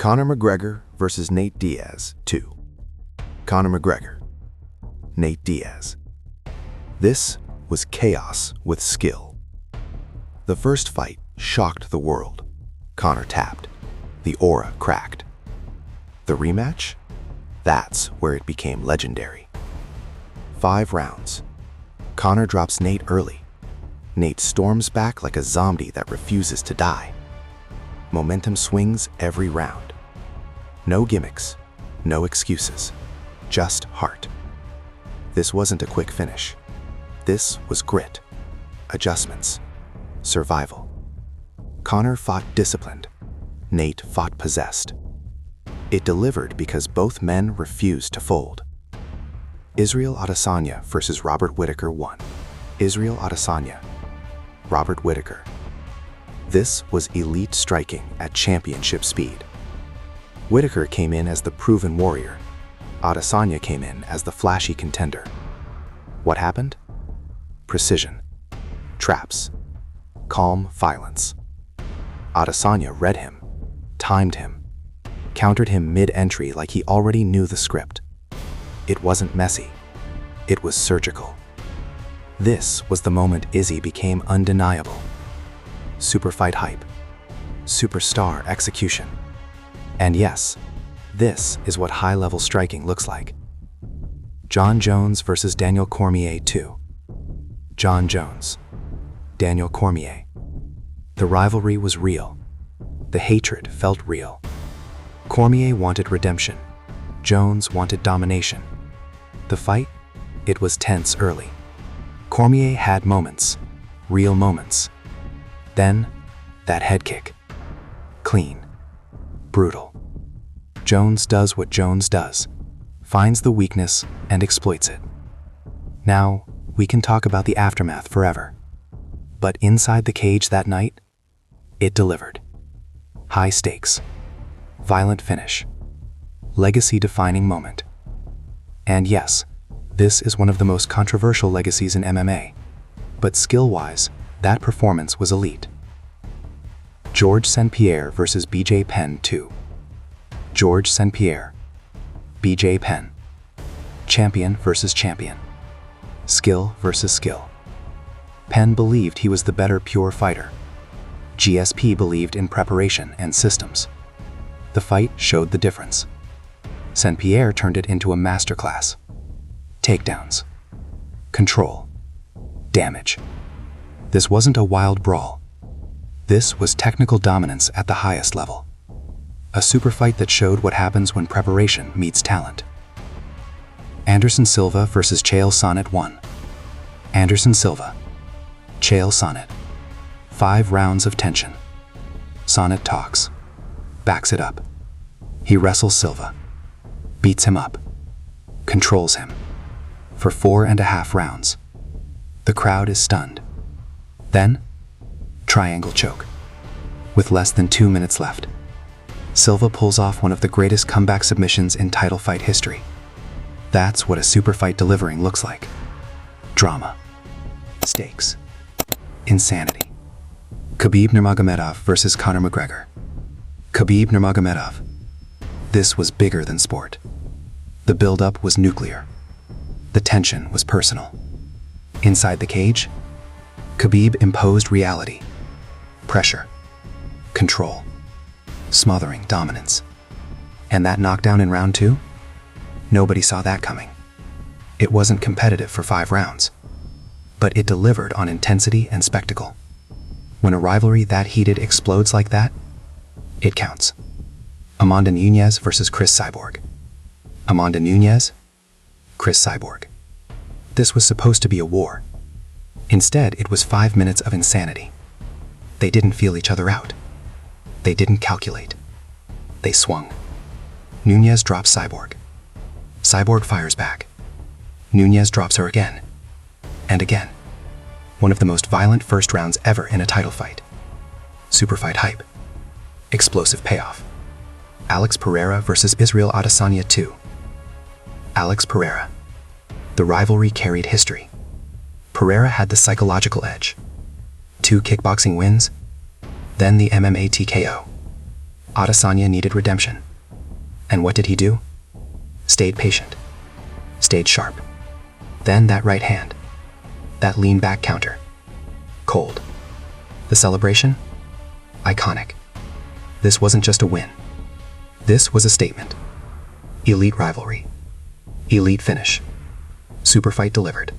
Conor McGregor versus Nate Diaz 2. Conor McGregor, Nate Diaz. This was chaos with skill. The first fight shocked the world. Conor tapped. The aura cracked. The rematch? That's where it became legendary. 5 rounds. Conor drops Nate early. Nate storms back like a zombie that refuses to die. Momentum swings every round. No gimmicks, no excuses, just heart. This wasn't a quick finish. This was grit, adjustments, survival. Conor fought disciplined. Nate fought possessed. It delivered because both men refused to fold. Israel Adesanya versus Robert Whittaker 1. Israel Adesanya, Robert Whittaker. This was elite striking at championship speed. Whittaker came in as the proven warrior. Adesanya came in as the flashy contender. What happened? Precision, traps, calm violence. Adesanya read him, timed him, countered him mid-entry like he already knew the script. It wasn't messy. It was surgical. This was the moment Izzy became undeniable. Superfight hype. Superstar execution. And yes, this is what high-level striking looks like. Jon Jones versus Daniel Cormier 2. Jon Jones, Daniel Cormier. The rivalry was real. The hatred felt real. Cormier wanted redemption. Jones wanted domination. The fight? It was tense early. Cormier had moments, real moments. Then, that head kick. Clean. Brutal. Jones does what Jones does, finds the weakness and exploits it. Now, we can talk about the aftermath forever. But inside the cage that night, it delivered. High stakes, violent finish, legacy-defining moment. And yes, this is one of the most controversial legacies in MMA. But skill-wise, that performance was elite. George St. Pierre versus BJ Penn 2. George St. Pierre, BJ Penn. Champion versus champion. Skill versus skill. Penn believed he was the better pure fighter. GSP believed in preparation and systems. The fight showed the difference. St. Pierre turned it into a masterclass. Takedowns. Control. Damage. This wasn't a wild brawl. This was technical dominance at the highest level. A super fight that showed what happens when preparation meets talent. Anderson Silva versus Chael Sonnen 1. Anderson Silva, Chael Sonnen. 5 rounds of tension. Sonnen talks, backs it up. He wrestles Silva, beats him up, controls him. For 4.5 rounds. The crowd is stunned. Then, triangle choke. With less than 2 minutes left, Silva pulls off one of the greatest comeback submissions in title fight history. That's what a super fight delivering looks like. Drama. Stakes. Insanity. Khabib Nurmagomedov versus Conor McGregor. Khabib Nurmagomedov. This was bigger than sport. The build-up was nuclear. The tension was personal. Inside the cage, Khabib imposed reality. Pressure. Control. Smothering dominance. And that knockdown in round 2? Nobody saw that coming. It wasn't competitive for 5 rounds, but it delivered on intensity and spectacle. When a rivalry that heated explodes like that, it counts. Amanda Nunes versus Chris Cyborg. Amanda Nunes, Chris Cyborg. This was supposed to be a war. Instead, it was 5 minutes of insanity. They didn't feel each other out. They didn't calculate. They swung. Nunes drops Cyborg. Cyborg fires back. Nunes drops her again. And again. One of the most violent first rounds ever in a title fight. Superfight hype. Explosive payoff. Alex Pereira versus Israel Adesanya 2. Alex Pereira. The rivalry carried history. Pereira had the psychological edge. 2 kickboxing wins, then the MMA TKO. Adesanya needed redemption. And what did he do? Stayed patient. Stayed sharp. Then that right hand. That lean back counter. Cold. The celebration? Iconic. This wasn't just a win. This was a statement. Elite rivalry. Elite finish. Superfight delivered.